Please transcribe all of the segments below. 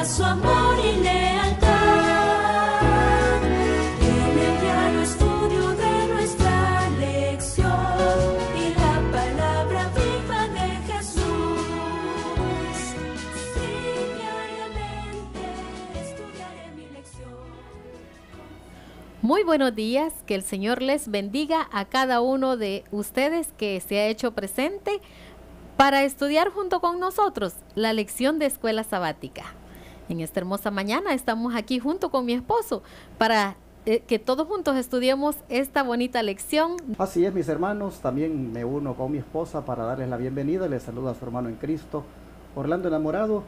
su amor y lealtad. En el diario estudio de nuestra lección y la palabra viva de Jesús. Sí, diariamente estudiaré mi lección. Muy buenos días, que el Señor les bendiga a cada uno de ustedes que se ha hecho presente para estudiar junto con nosotros la lección de escuela sabática. En esta hermosa mañana estamos aquí junto con mi esposo para que todos juntos estudiemos esta bonita lección. Así es, mis hermanos, también me uno con mi esposa para darles la bienvenida. Les saluda a su hermano en Cristo, Orlando Enamorado,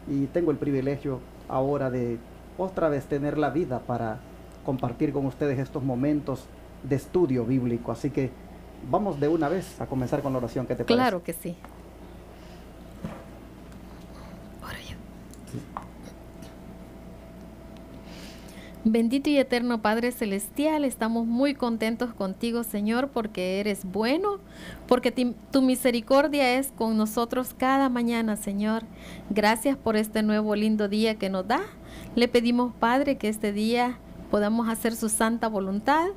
y tengo el privilegio ahora de otra vez tener la vida para compartir con ustedes estos momentos de estudio bíblico. Así que vamos de una vez a comenzar con la oración. ¿Qué te parece? Claro que sí. Ahora ya. Sí. Bendito y eterno Padre Celestial, estamos muy contentos contigo, Señor, porque eres bueno, porque tu misericordia es con nosotros cada mañana, Señor. Gracias por este nuevo lindo día que nos da. Le pedimos, Padre, que este día podamos hacer su santa voluntad,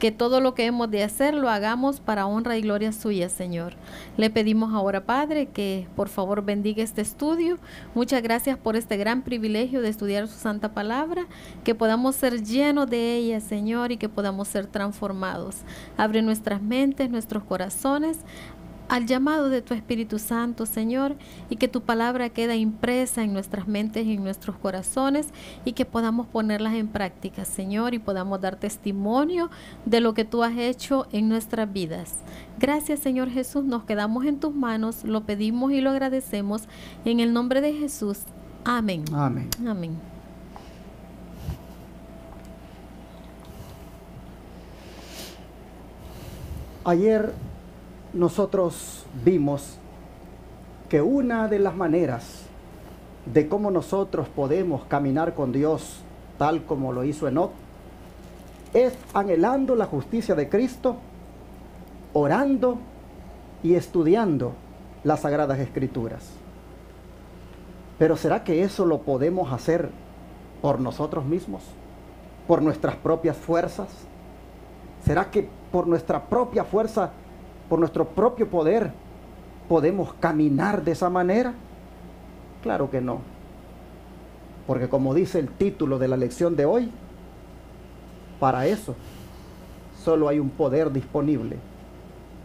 que todo lo que hemos de hacer lo hagamos para honra y gloria suya, Señor. Le pedimos ahora, Padre, que por favor bendiga este estudio. Muchas gracias por este gran privilegio de estudiar su santa palabra, que podamos ser llenos de ella, Señor, y que podamos ser transformados. Abre nuestras mentes, nuestros corazones al llamado de tu Espíritu Santo, Señor, y que tu palabra quede impresa en nuestras mentes y en nuestros corazones, y que podamos ponerlas en práctica, Señor, y podamos dar testimonio de lo que tú has hecho en nuestras vidas. Gracias, Señor Jesús, nos quedamos en tus manos, lo pedimos y lo agradecemos en el nombre de Jesús. Amén. Amén. Amén. Ayer nosotros vimos que una de las maneras de cómo nosotros podemos caminar con Dios, tal como lo hizo Enoc, es anhelando la justicia de Cristo, orando y estudiando las Sagradas Escrituras. Pero ¿será que eso lo podemos hacer por nosotros mismos? ¿Por nuestras propias fuerzas? ¿Será que por nuestra propia fuerza, por nuestro propio poder, podemos caminar de esa manera? Claro que no. Porque como dice el título de la lección de hoy, para eso solo hay un poder disponible,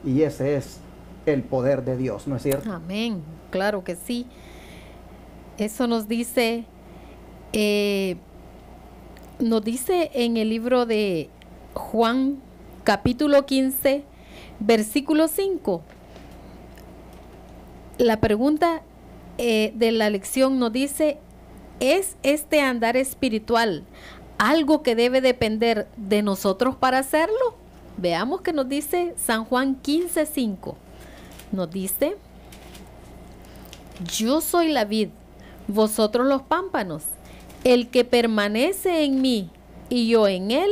y ese es el poder de Dios, ¿no es cierto? Amén, claro que sí. Eso nos dice en el libro de Juan, capítulo 15, versículo 5. La pregunta de la lección nos dice: ¿es este andar espiritual algo que debe depender de nosotros para hacerlo? Veamos que nos dice San Juan 15, 5. Nos dice: yo soy la vid, vosotros los pámpanos. El que permanece en mí y yo en él,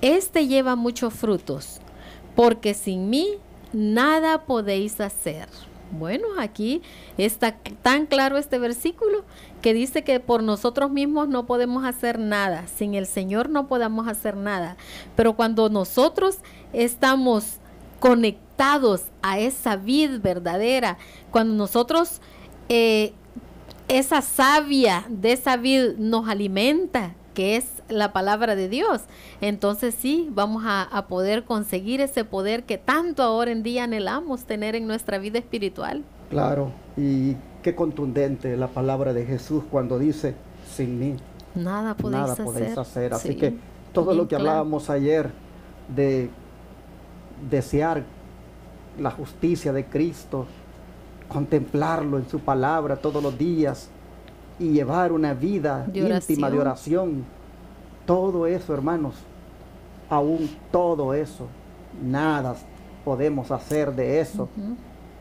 este lleva muchos frutos, porque sin mí nada podéis hacer. Bueno, aquí está tan claro este versículo que dice que por nosotros mismos no podemos hacer nada, sin el Señor no podemos hacer nada, pero cuando nosotros estamos conectados a esa vid verdadera, cuando nosotros esa savia de esa vid nos alimenta, que es la palabra de Dios, entonces sí, vamos a poder conseguir ese poder que tanto ahora en día anhelamos tener en nuestra vida espiritual. Claro, y qué contundente la palabra de Jesús cuando dice: sin mí nada podéis hacer. Así sí, que todo lo que claro. hablábamos ayer de desear la justicia de Cristo, contemplarlo en su palabra todos los días y llevar una vida íntima de oración, todo eso, hermanos, aún todo eso, nada podemos hacer de eso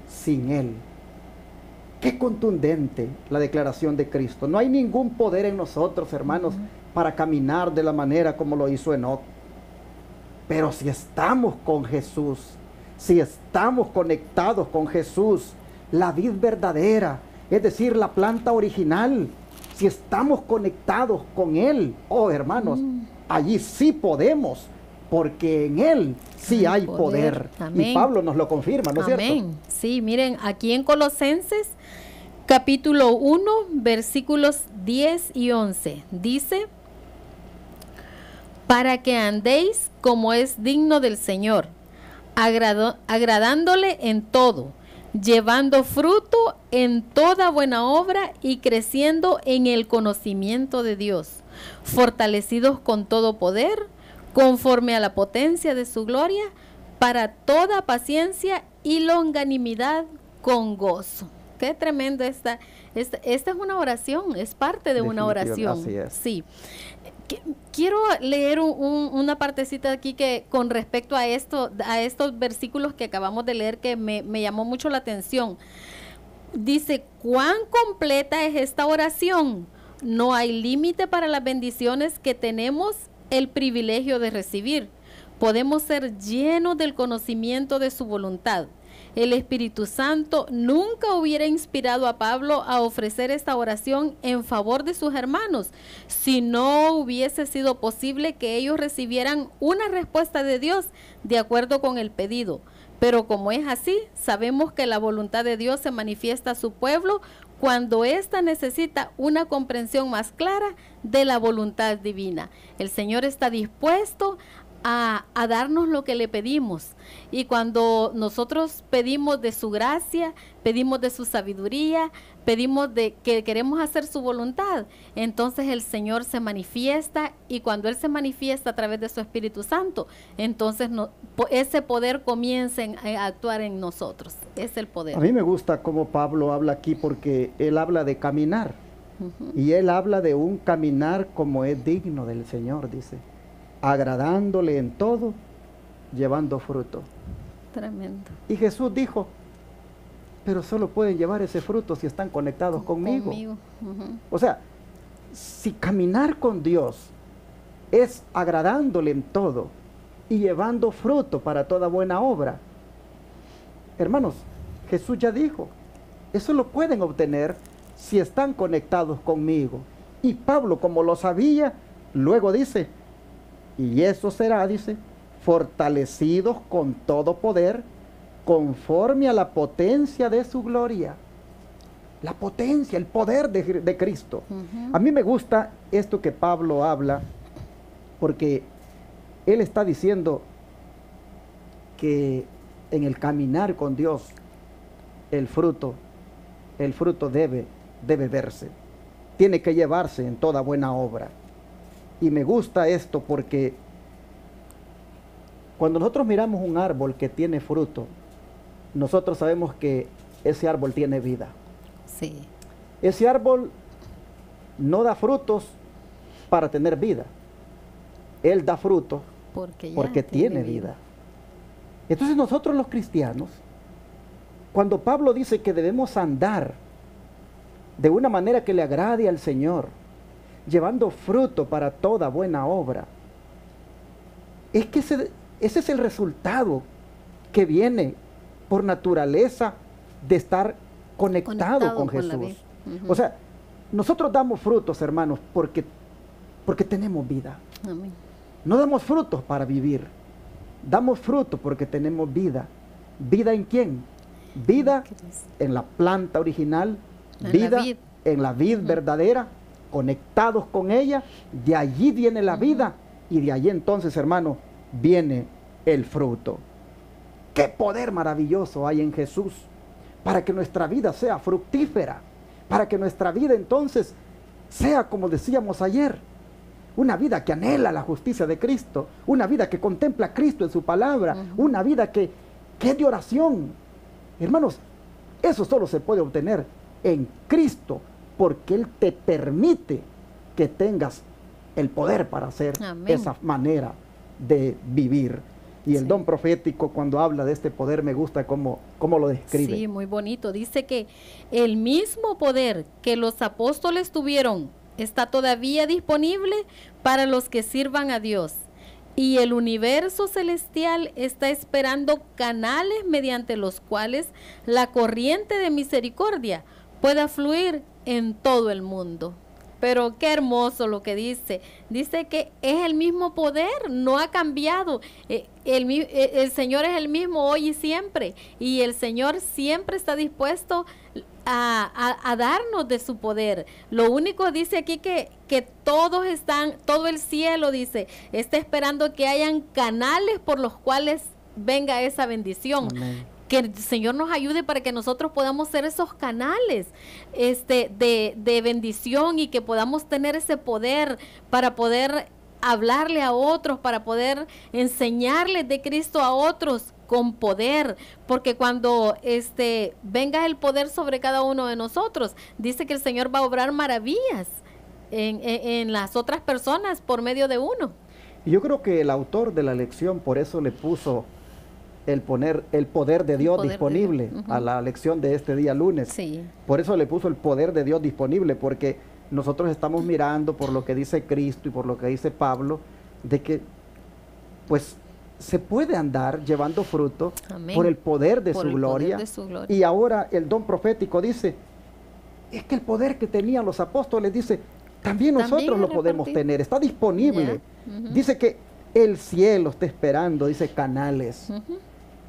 sin Él. Qué contundente la declaración de Cristo. No hay ningún poder en nosotros, hermanos, para caminar de la manera como lo hizo Enoc. Pero si estamos con Jesús, si estamos conectados con Jesús, la vid verdadera, es decir, la planta original, si si estamos conectados con Él, oh hermanos, allí sí podemos, porque en Él sí hay poder. Amén. Y Pablo nos lo confirma, ¿no es cierto? Amén. Sí, miren, aquí en Colosenses, capítulo 1, versículos 10 y 11, dice: para que andéis como es digno del Señor, agradándole en todo, llevando fruto en toda buena obra y creciendo en el conocimiento de Dios, fortalecidos con todo poder, conforme a la potencia de su gloria, para toda paciencia y longanimidad con gozo. Qué tremendo esta es una oración, es parte de una oración. Así es. Sí. Quiero leer una partecita aquí que con respecto a estos versículos que acabamos de leer, que me llamó mucho la atención. Dice: ¿cuán completa es esta oración? No hay límite para las bendiciones que tenemos el privilegio de recibir. Podemos ser llenos del conocimiento de su voluntad. El Espíritu Santo nunca hubiera inspirado a Pablo a ofrecer esta oración en favor de sus hermanos si no hubiese sido posible que ellos recibieran una respuesta de Dios de acuerdo con el pedido. Pero como es así, sabemos que la voluntad de Dios se manifiesta a su pueblo cuando ésta necesita una comprensión más clara de la voluntad divina. El Señor está dispuesto a darnos lo que le pedimos, y cuando nosotros pedimos de su gracia, pedimos de su sabiduría, pedimos de que queremos hacer su voluntad, entonces el Señor se manifiesta, y cuando Él se manifiesta a través de su Espíritu Santo, entonces ese poder comienza a actuar en nosotros. Es el poder. A mí me gusta cómo Pablo habla aquí, porque él habla de caminar, y él habla de un caminar como es digno del Señor, dice, agradándole en todo, llevando fruto. Tremendo. Y Jesús dijo: pero solo pueden llevar ese fruto si están conectados conmigo. O sea, si caminar con Dios es agradándole en todo y llevando fruto para toda buena obra, hermanos, Jesús ya dijo, eso lo pueden obtener si están conectados conmigo. Y Pablo, como lo sabía, luego dice: y eso será, dice, fortalecidos con todo poder, conforme a la potencia de su gloria. La potencia, el poder de Cristo. A mí me gusta esto que Pablo habla, porque él está diciendo que en el caminar con Dios, el fruto debe verse. Tiene que llevarse en toda buena obra. Y me gusta esto porque cuando nosotros miramos un árbol que tiene fruto, nosotros sabemos que ese árbol tiene vida. Sí. Ese árbol no da frutos para tener vida. Él da frutos porque tiene vida. Entonces nosotros los cristianos, cuando Pablo dice que debemos andar de una manera que le agrade al Señor, llevando fruto para toda buena obra, es que ese es el resultado que viene por naturaleza de estar conectado con Jesús. O sea, nosotros damos frutos, hermanos, porque tenemos vida. Amén. No damos frutos para vivir, damos fruto porque tenemos vida. ¿Vida en quién? Vida en la planta original, vida en la vid verdadera, conectados con ella, de allí viene la vida, y de allí entonces, hermano, viene el fruto. ¡Qué poder maravilloso hay en Jesús para que nuestra vida sea fructífera! Para que nuestra vida entonces sea, como decíamos ayer, una vida que anhela la justicia de Cristo, una vida que contempla a Cristo en su palabra, una vida que es de oración. Hermanos, eso solo se puede obtener en Cristo, porque Él te permite que tengas el poder para hacer esa manera de vivir. Y el don profético, cuando habla de este poder, me gusta cómo lo describe. Sí, muy bonito. Dice que el mismo poder que los apóstoles tuvieron está todavía disponible para los que sirvan a Dios. Y el universo celestial está esperando canales mediante los cuales la corriente de misericordia pueda fluir en todo el mundo. Pero qué hermoso lo que dice. Dice que es el mismo poder, no ha cambiado. El Señor es el mismo hoy y siempre. Y el Señor siempre está dispuesto a darnos de su poder. Lo único dice aquí que todos están, todo el cielo dice, está esperando que hayan canales por los cuales venga esa bendición. Amén. Que el Señor nos ayude para que nosotros podamos ser esos canales de bendición y que podamos tener ese poder para poder hablarle a otros, para poder enseñarles de Cristo a otros con poder, porque cuando venga el poder sobre cada uno de nosotros, dice que el Señor va a obrar maravillas en las otras personas por medio de uno. Y yo creo que el autor de la lección por eso le puso el poder de Dios disponible a la lección de este día lunes. Sí. Por eso le puso el poder de Dios disponible, porque nosotros estamos mirando por lo que dice Cristo y por lo que dice Pablo, de que pues se puede andar llevando fruto. Amén. Por el poder de su gloria. Y ahora el don profético dice, es que el poder que tenían los apóstoles, dice, también nosotros lo podemos tener, está disponible. Dice que el cielo está esperando, dice canales.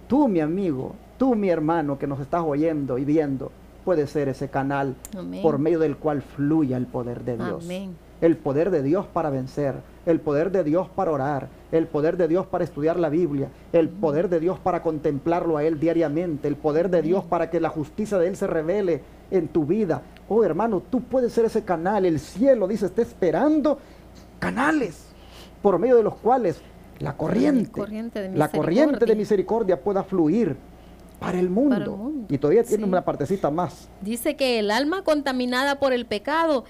Tú, mi amigo, tú, mi hermano, que nos estás oyendo y viendo, puede ser ese canal. Amén. Por medio del cual fluya el poder de Dios. Amén. El poder de Dios para vencer, el poder de Dios para orar, el poder de Dios para estudiar la Biblia, el poder de Dios para contemplarlo a Él diariamente, el poder de Dios para que la justicia de Él se revele en tu vida. Oh, hermano, tú puedes ser ese canal. El cielo, dice, está esperando canales por medio de los cuales la corriente de misericordia pueda fluir para el mundo. Y todavía tiene una partecita más. Dice que el alma contaminada por el pecado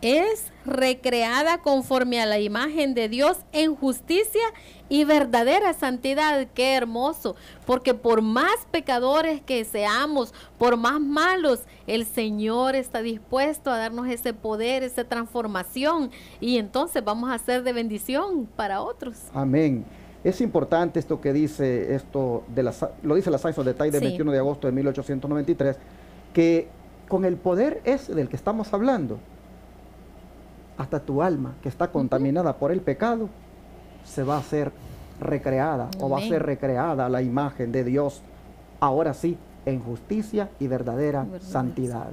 es recreada conforme a la imagen de Dios en justicia y verdadera santidad. Qué hermoso, porque por más pecadores que seamos, por más malos, el Señor está dispuesto a darnos ese poder, esa transformación, y entonces vamos a ser de bendición para otros. Amén. Es importante esto que dice, lo dice la Science of the Tide del 21 de agosto de 1893, que con el poder ese del que estamos hablando, hasta tu alma que está contaminada por el pecado se va a ser recreada. Amén. O va a ser recreada la imagen de Dios, ahora sí, en justicia y verdadera santidad.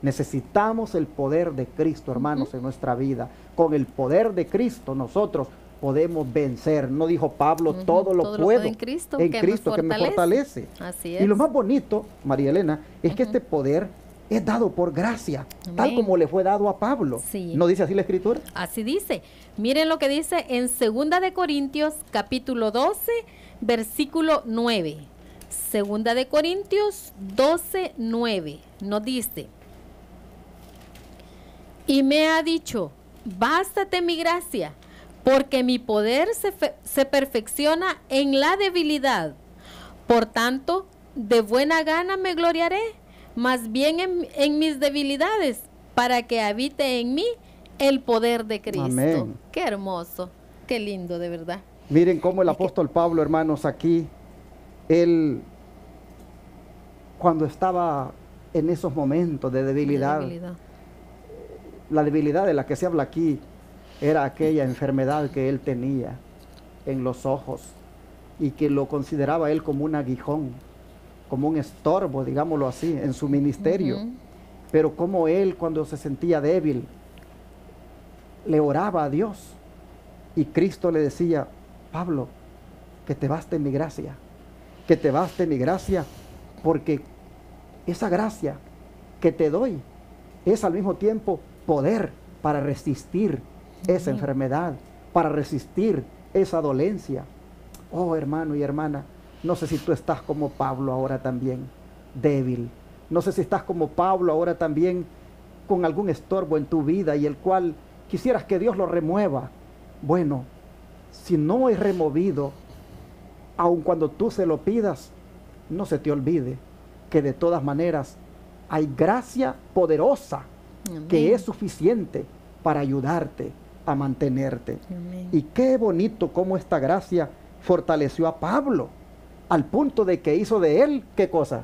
Necesitamos el poder de Cristo, hermanos, en nuestra vida. Con el poder de Cristo nosotros podemos vencer. No dijo Pablo, todo lo puedo en Cristo que me fortalece. Así es. Y lo más bonito, María Elena, es que este poder es dado por gracia, tal como le fue dado a Pablo. Sí. ¿No dice así la Escritura? Así dice. Miren lo que dice en 2 de Corintios, capítulo 12, versículo 9. 2 de Corintios 12, 9. Nos dice, y me ha dicho, bástate mi gracia, porque mi poder se perfecciona en la debilidad. Por tanto, de buena gana me gloriaré, más bien en mis debilidades, para que habite en mí el poder de Cristo. Amén. Qué hermoso, qué lindo, de verdad. Miren cómo el apóstol Pablo, hermanos, aquí, él, cuando estaba en esos momentos de debilidad, la debilidad de la que se habla aquí, era aquella enfermedad que él tenía en los ojos, y que lo consideraba él como un aguijón, como un estorbo, digámoslo así, en su ministerio. Pero como él, cuando se sentía débil, le oraba a Dios, y Cristo le decía, Pablo, que te baste mi gracia, que te baste mi gracia, porque esa gracia que te doy es al mismo tiempo poder para resistir esa enfermedad, para resistir esa dolencia. Oh, hermano y hermana, no sé si tú estás como Pablo ahora también, débil. No sé si estás como Pablo ahora también con algún estorbo en tu vida y el cual quisieras que Dios lo remueva. Bueno, si no es removido, aun cuando tú se lo pidas, no se te olvide que de todas maneras hay gracia poderosa. Amén. Que es suficiente para ayudarte a mantenerte. Amén. Y qué bonito cómo esta gracia fortaleció a Pablo, al punto de que hizo de él, ¿qué cosa?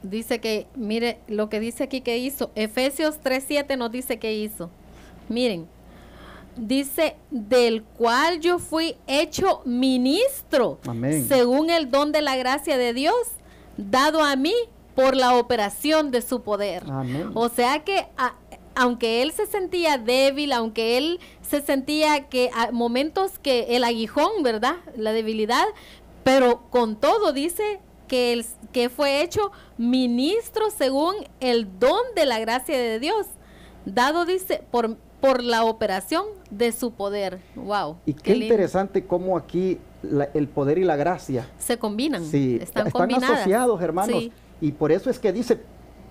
dice que, mire lo que dice aquí que hizo. Efesios 3:7 nos dice que hizo. Miren, dice, del cual yo fui hecho ministro, Amén. según el don de la gracia de Dios, dado a mí por la operación de su poder. Amén. O sea que aunque él se sentía débil, aunque él se sentía que a momentos que el aguijón, ¿verdad? La debilidad, pero con todo dice que fue hecho ministro según el don de la gracia de Dios, dado, dice, por la operación de su poder. Wow. Y qué interesante cómo aquí el poder y la gracia se combinan. Sí, están están asociados, hermanos. Sí. Y por eso es que dice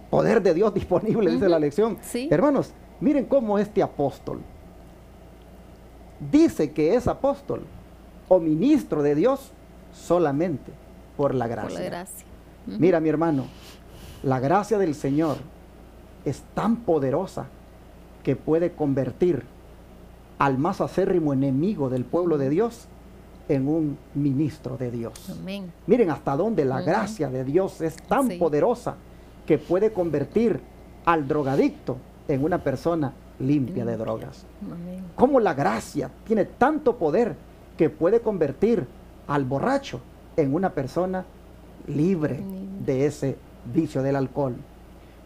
poder de Dios disponible, dice la lección. Sí. Hermanos, miren cómo este apóstol dice que es apóstol o ministro de Dios solamente por la gracia. Por la gracia. Mira, mi hermano, la gracia del Señor es tan poderosa que puede convertir al más acérrimo enemigo del pueblo de Dios en un ministro de Dios. Amén. Miren hasta dónde la gracia de Dios es tan poderosa que puede convertir al drogadicto en una persona limpia de drogas. Amén. Cómo la gracia tiene tanto poder que puede convertir al borracho en una persona libre de ese vicio del alcohol.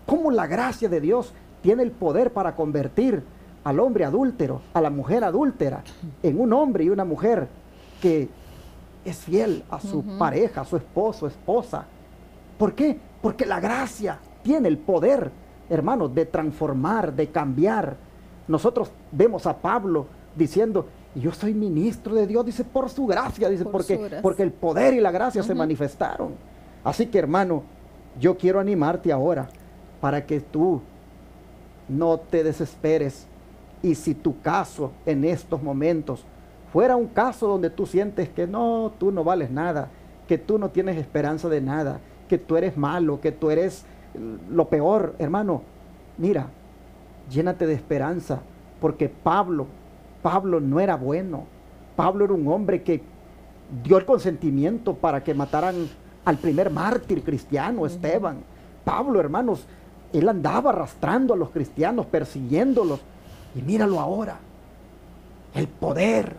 Cómo la gracia de Dios tiene el poder para convertir al hombre adúltero, a la mujer adúltera, en un hombre y una mujer que es fiel a su pareja, a su esposo, esposa. ¿Por qué? Porque la gracia tiene el poder, hermanos, de transformar, de cambiar. Nosotros vemos a Pablo diciendo, yo soy ministro de Dios, dice, por su gracia, dice, porque el poder y la gracia se manifestaron. Así que, hermano, yo quiero animarte ahora para que tú no te desesperes. Y si tu caso en estos momentos fuera un caso donde tú sientes que no, tú no vales nada, que tú no tienes esperanza de nada, que tú eres malo, que tú eres lo peor, hermano, mira, llénate de esperanza, porque Pablo no era bueno. Pablo era un hombre que dio el consentimiento para que mataran al primer mártir cristiano, Esteban. Pablo, hermanos, él andaba arrastrando a los cristianos, persiguiéndolos. Y míralo ahora, el poder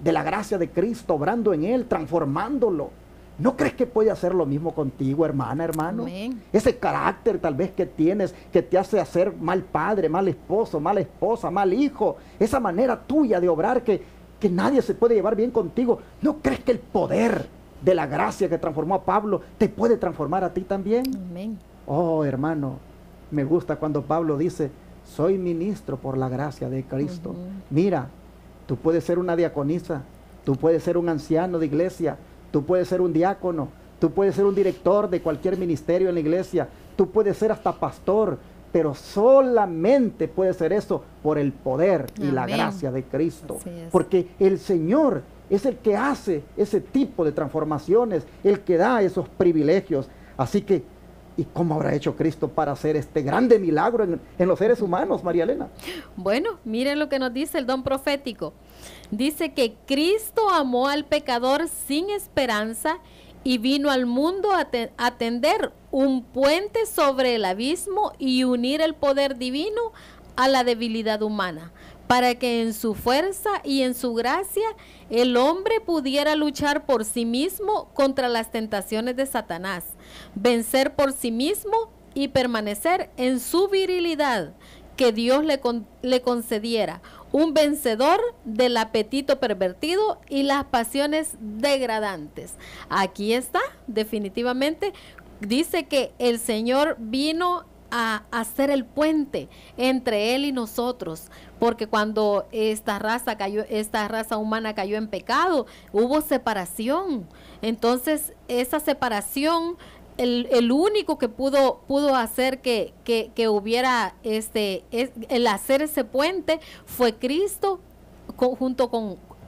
de la gracia de Cristo obrando en él, transformándolo. ¿No crees que puede hacer lo mismo contigo, hermana, hermano? Amén. Ese carácter tal vez que tienes, que te hace hacer mal padre, mal esposo, mala esposa, mal hijo, esa manera tuya de obrar que nadie se puede llevar bien contigo. ¿No crees que el poder de la gracia que transformó a Pablo te puede transformar a ti también? Amén. Oh, hermano, me gusta cuando Pablo dice, soy ministro por la gracia de Cristo. Mira, tú puedes ser una diaconisa, tú puedes ser un anciano de iglesia, tú puedes ser un diácono, tú puedes ser un director de cualquier ministerio en la iglesia, tú puedes ser hasta pastor, pero solamente puede ser eso por el poder y la gracia de Cristo. Porque el Señor es el que hace ese tipo de transformaciones, el que da esos privilegios. Así que, ¿y cómo habrá hecho Cristo para hacer este grande milagro en los seres humanos, María Elena? Bueno, miren lo que nos dice el don profético. Dice que Cristo amó al pecador sin esperanza y vino al mundo a tender un puente sobre el abismo y unir el poder divino a la debilidad humana, para que en su fuerza y en su gracia el hombre pudiera luchar por sí mismo contra las tentaciones de Satanás, vencer por sí mismo y permanecer en su virilidad, que Dios le concediera, un vencedor del apetito pervertido y las pasiones degradantes. Aquí está, definitivamente, dice que el Señor vino a hacer el puente entre Él y nosotros, porque cuando esta raza humana cayó en pecado, hubo separación. Entonces, esa separación, el único que pudo hacer que hubiera el hacer ese puente fue Cristo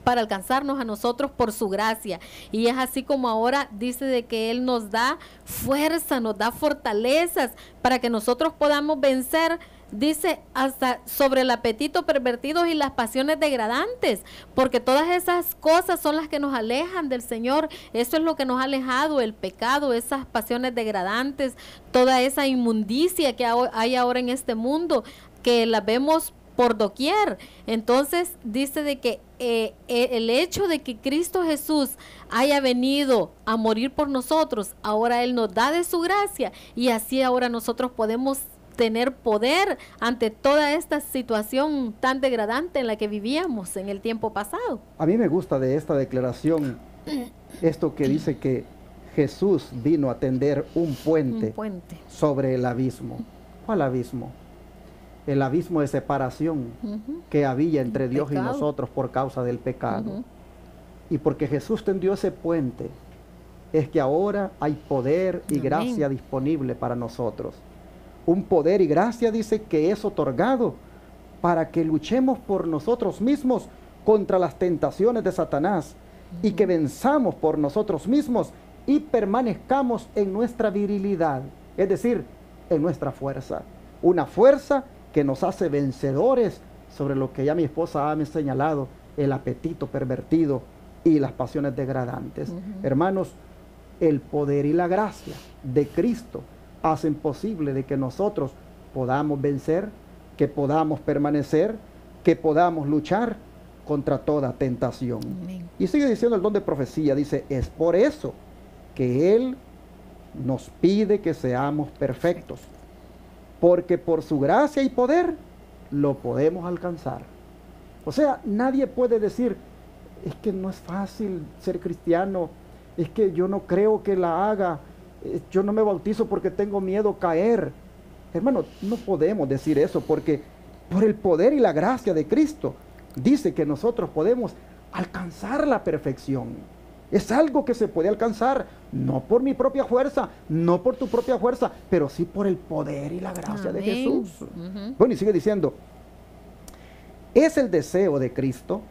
para alcanzarnos a nosotros por su gracia. Y es así como ahora dice de que Él nos da fuerza, nos da fortalezas para que nosotros podamos vencer dice hasta sobre el apetito pervertido y las pasiones degradantes, porque todas esas cosas son las que nos alejan del Señor. Eso es lo que nos ha alejado, el pecado, esas pasiones degradantes, toda esa inmundicia que hay ahora en este mundo, que la vemos por doquier. Entonces dice de que el hecho de que Cristo Jesús haya venido a morir por nosotros, ahora Él nos da de su gracia, y así ahora nosotros podemos tener poder ante toda esta situación tan degradante en la que vivíamos en el tiempo pasado. A mí me gusta de esta declaración esto que dice que Jesús vino a tender un puente sobre el abismo. ¿Cuál abismo? El abismo de separación que había entre Dios y nosotros por causa del pecado. Y porque Jesús tendió ese puente, es que ahora hay poder y gracia disponible para nosotros. Un poder y gracia, dice, que es otorgado para que luchemos por nosotros mismos contra las tentaciones de Satanás y que venzamos por nosotros mismos y permanezcamos en nuestra virilidad, es decir, en nuestra fuerza. Una fuerza que nos hace vencedores sobre lo que ya mi esposa ha señalado, el apetito pervertido y las pasiones degradantes. Hermanos, el poder y la gracia de Cristo hacen posible de que nosotros podamos vencer, que podamos permanecer, que podamos luchar contra toda tentación. Amén. Y sigue diciendo el don de profecía, dice, es por eso que Él nos pide que seamos perfectos, porque por su gracia y poder lo podemos alcanzar. O sea, nadie puede decir, es que no es fácil ser cristiano, es que yo no creo que la haga, yo no me bautizo porque tengo miedo a caer. Hermano, no podemos decir eso, porque por el poder y la gracia de Cristo dice que nosotros podemos alcanzar la perfección. Es algo que se puede alcanzar, no por mi propia fuerza, no por tu propia fuerza, pero sí por el poder y la gracia de Jesús. Bueno, y sigue diciendo, es el deseo de Cristo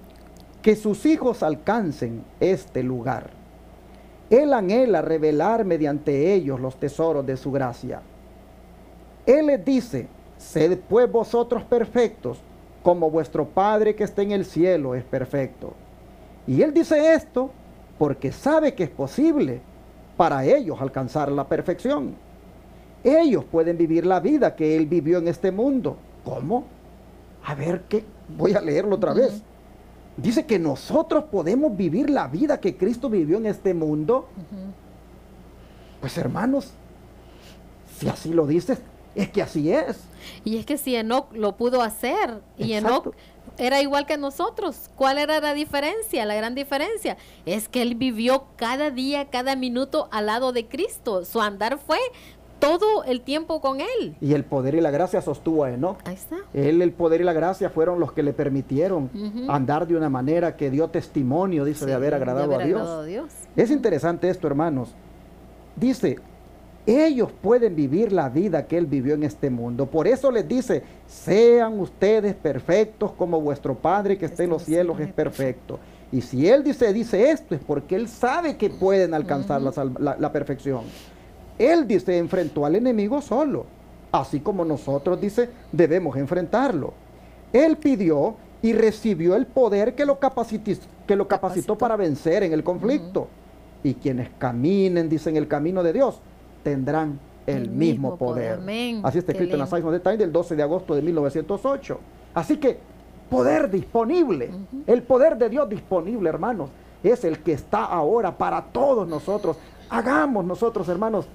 que sus hijos alcancen este lugar. Él anhela revelar mediante ellos los tesoros de su gracia. Él les dice, sed pues vosotros perfectos, como vuestro Padre que está en el cielo es perfecto. Y Él dice esto porque sabe que es posible para ellos alcanzar la perfección. Ellos pueden vivir la vida que Él vivió en este mundo. ¿Cómo? A ver, ¿qué? Voy a leerlo otra vez. Dice que nosotros podemos vivir la vida que Cristo vivió en este mundo. Pues hermanos, si así lo dices, es que así es. Y es que si Enoc lo pudo hacer, y Enoc era igual que nosotros, ¿cuál era la diferencia? La gran diferencia es que él vivió cada día, cada minuto al lado de Cristo. Su andar fue todo el tiempo con él. Y el poder y la gracia sostuvo a Enoc. Ahí está. Él, el poder y la gracia fueron los que le permitieron andar de una manera que dio testimonio, dice, de haber agradado a Dios. Es interesante esto, hermanos. Dice, ellos pueden vivir la vida que Él vivió en este mundo. Por eso les dice, sean ustedes perfectos como vuestro Padre que está en los cielos es perfecto. Y si Él dice esto, es porque Él sabe que pueden alcanzar la perfección. Él dice, enfrentó al enemigo solo, así como nosotros, dice, debemos enfrentarlo. Él pidió y recibió el poder que lo capacitó para vencer en el conflicto. Y quienes caminen, dice, en el camino de Dios, tendrán el mismo poder. Amén. Así está escrito en la Signs of the Times del 12 de agosto de 1908. Así que, poder disponible, el poder de Dios disponible, hermanos, es el que está ahora para todos nosotros. Hagamos nosotros, hermanos,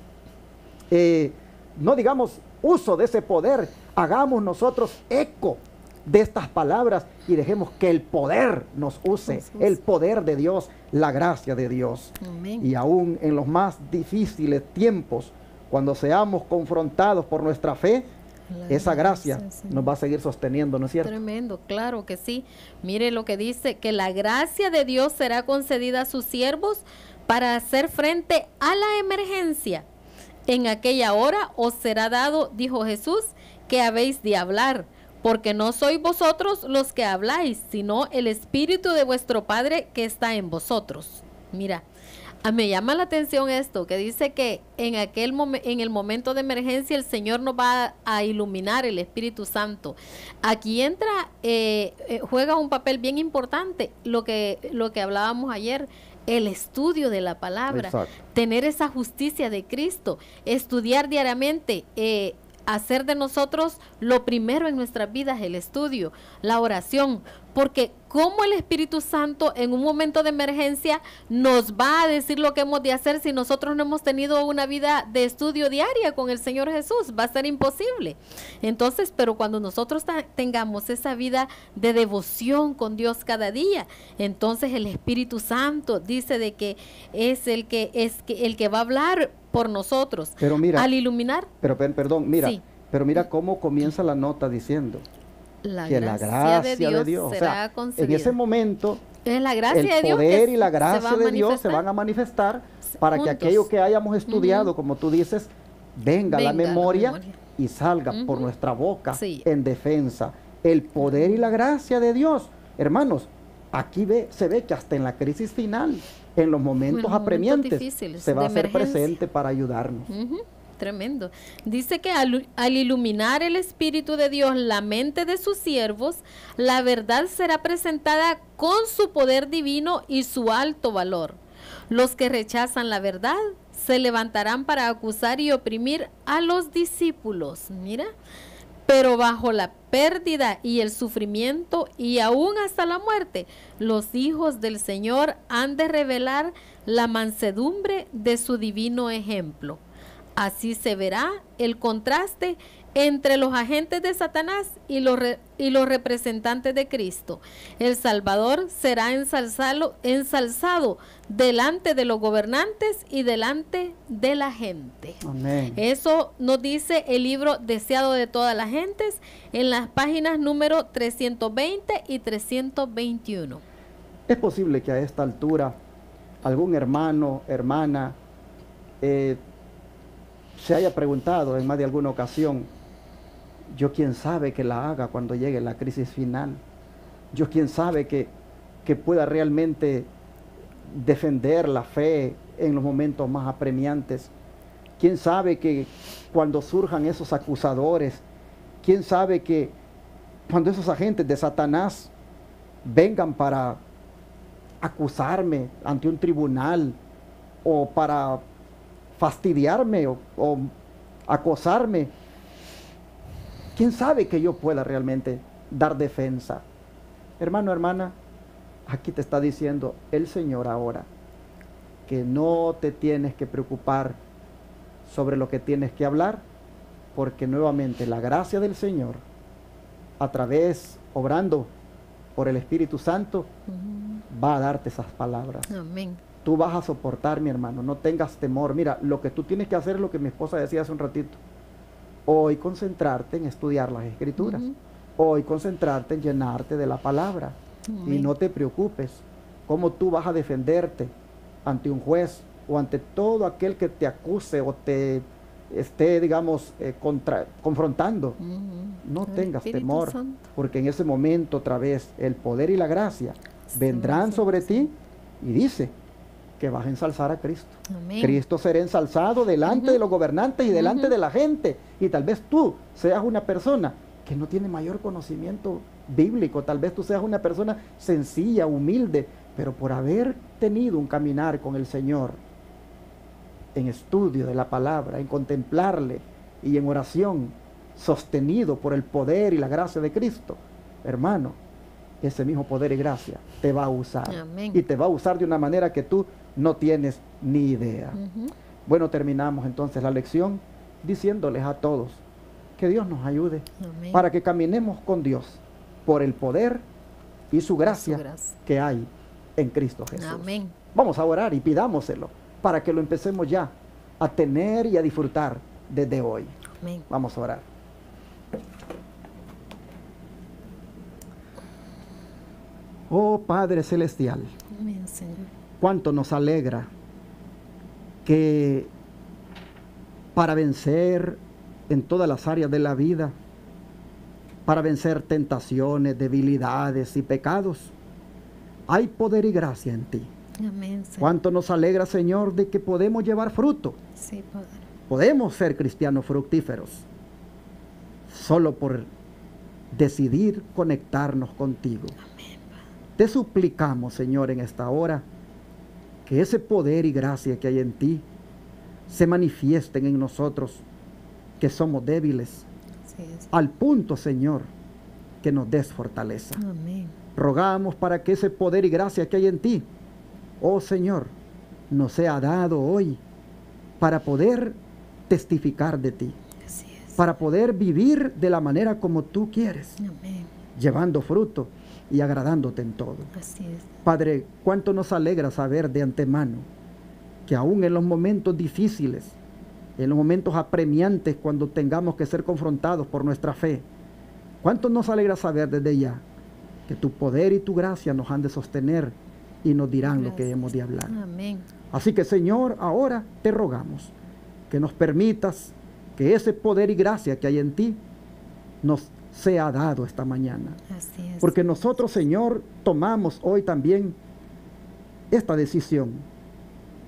no digamos uso de ese poder, hagamos nosotros eco de estas palabras y dejemos que el poder nos use, el poder de Dios, la gracia de Dios. Amén. Y aún en los más difíciles tiempos, cuando seamos confrontados por nuestra fe, esa gracia nos va a seguir sosteniendo, ¿no es cierto? Tremendo, claro que sí. Mire lo que dice, que la gracia de Dios será concedida a sus siervos para hacer frente a la emergencia. En aquella hora os será dado, dijo Jesús, que habéis de hablar, porque no sois vosotros los que habláis, sino el Espíritu de vuestro Padre que está en vosotros. Mira, Me llama la atención esto, que dice que en el momento de emergencia el Señor nos va a iluminar, el Espíritu Santo. Aquí entra, juega un papel bien importante, lo que hablábamos ayer, el estudio de la palabra, Exacto. tener esa justicia de Cristo, estudiar diariamente, hacer de nosotros lo primero en nuestras vidas, el estudio, la oración, porque como el Espíritu Santo en un momento de emergencia nos va a decir lo que hemos de hacer si nosotros no hemos tenido una vida de estudio diaria con el Señor Jesús, va a ser imposible. Entonces, pero cuando nosotros tengamos esa vida de devoción con Dios cada día, entonces el Espíritu Santo dice de que es el que va a hablar por nosotros. Pero mira, al iluminar. Perdón, mira, Sí. pero mira cómo comienza la nota diciendo Que la gracia de Dios será o sea, concedida. en ese momento Es la gracia el de Dios poder que y la se va gracia a de Dios se manifestar. van a manifestar para que Juntos. aquello que hayamos estudiado, como tú dices, venga a la Venga a la memoria memoria. y salga por Ujú. nuestra boca Sí. en defensa. El poder y la gracia de Dios. Hermanos, aquí se ve que hasta en la crisis final, en los momentos momentos apremiantes, difíciles, se va de a hacer emergencia. presente para ayudarnos. Ujú, tremendo. Dice que al iluminar el Espíritu de Dios la mente de sus siervos, la verdad será presentada con su poder divino y su alto valor. Los que rechazan la verdad se levantarán para acusar y oprimir a los discípulos. Mira, pero bajo la pérdida y el sufrimiento y aún hasta la muerte, los hijos del Señor han de revelar la mansedumbre de su divino ejemplo. Así se verá el contraste entre los agentes de Satanás y los representantes de Cristo. El Salvador será ensalzado delante de los gobernantes y delante de la gente. Amén. Eso nos dice el libro Deseado de todas las gentes en las páginas número 320 y 321. Es posible que a esta altura algún hermano, hermana, se haya preguntado en más de alguna ocasión, yo quién sabe que la haga cuando llegue la crisis final, yo quién sabe que pueda realmente defender la fe en los momentos más apremiantes, quién sabe que cuando surjan esos acusadores, quién sabe que cuando esos agentes de Satanás vengan para acusarme ante un tribunal o para fastidiarme o acosarme, quién sabe que yo pueda realmente dar defensa. Hermano, hermana, aquí te está diciendo el Señor ahora que no te tienes que preocupar sobre lo que tienes que hablar, porque nuevamente la gracia del Señor, a través, obrando por el Espíritu Santo, va a darte esas palabras. Amén. Tú vas a soportar, mi hermano, no tengas temor. Mira, lo que tú tienes que hacer es lo que mi esposa decía hace un ratito. Hoy concentrarte en estudiar las Escrituras. Hoy concentrarte en llenarte de la palabra. Amén. Y no te preocupes cómo tú vas a defenderte ante un juez o ante todo aquel que te acuse o te esté, digamos, confrontando. No El tengas Espíritu temor, Santo. porque en ese momento otra vez el poder y la gracia vendrán sobre ti, y dice que vas a ensalzar a Cristo. Amén. Cristo será ensalzado delante de los gobernantes y delante de la gente. Y tal vez tú seas una persona que no tiene mayor conocimiento bíblico, tal vez tú seas una persona sencilla, humilde, pero por haber tenido un caminar con el Señor en estudio de la palabra, en contemplarle y en oración, sostenido por el poder y la gracia de Cristo, hermano, ese mismo poder y gracia te va a usar. Amén. Y te va a usar de una manera que tú no tienes ni idea. Bueno, terminamos entonces la lección diciéndoles a todos que Dios nos ayude Amén. para que caminemos con Dios por el poder y su gracia gracia. que hay en Cristo Jesús. Amén. Vamos a orar y pidámoselo para que lo empecemos ya a tener y a disfrutar desde hoy. Amén. Vamos a orar. Oh Padre Celestial, Amén, Señor. cuánto nos alegra que para vencer en todas las áreas de la vida, para vencer tentaciones, debilidades y pecados, hay poder y gracia en ti. Amén, Señor. Cuánto nos alegra, Señor, de que podemos llevar fruto. Sí, Padre. Podemos ser cristianos fructíferos solo por decidir conectarnos contigo. Amén, Padre. Te suplicamos, Señor, en esta hora, que ese poder y gracia que hay en ti se manifiesten en nosotros, que somos débiles, Sí, es. al punto, Señor, que nos des fortaleza. Amén. Rogamos para que ese poder y gracia que hay en ti, oh Señor, nos sea dado hoy para poder testificar de ti, Así es. para poder vivir de la manera como tú quieres, Amén. llevando fruto y agradándote en todo. Así es. Padre, cuánto nos alegra saber de antemano que aún en los momentos difíciles, en los momentos apremiantes, cuando tengamos que ser confrontados por nuestra fe, cuánto nos alegra saber desde ya que tu poder y tu gracia nos han de sostener y nos dirán lo que Gracias. hemos de hablar. Amén. Así que, Señor, ahora te rogamos que nos permitas que ese poder y gracia que hay en ti nos sea dado esta mañana. Así es. Porque nosotros, Señor, tomamos hoy también esta decisión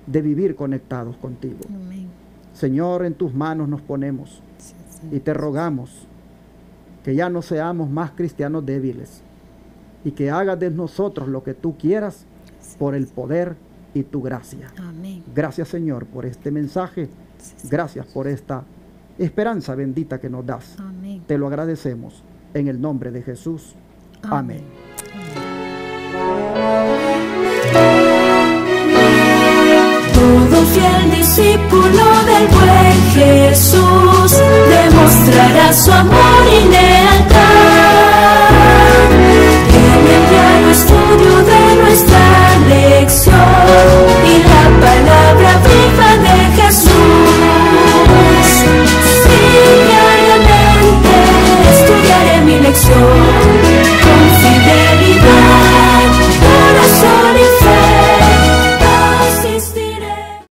de vivir conectados contigo. Amén. Señor, en tus manos nos ponemos Sí, y te rogamos que ya no seamos más cristianos débiles y que hagas de nosotros lo que tú quieras por el poder y tu gracia. Amén. Gracias, Señor, por este mensaje. Sí, Gracias por esta esperanza bendita que nos das. Amén. Te lo agradecemos en el nombre de Jesús. Amén. Todo fiel discípulo del buen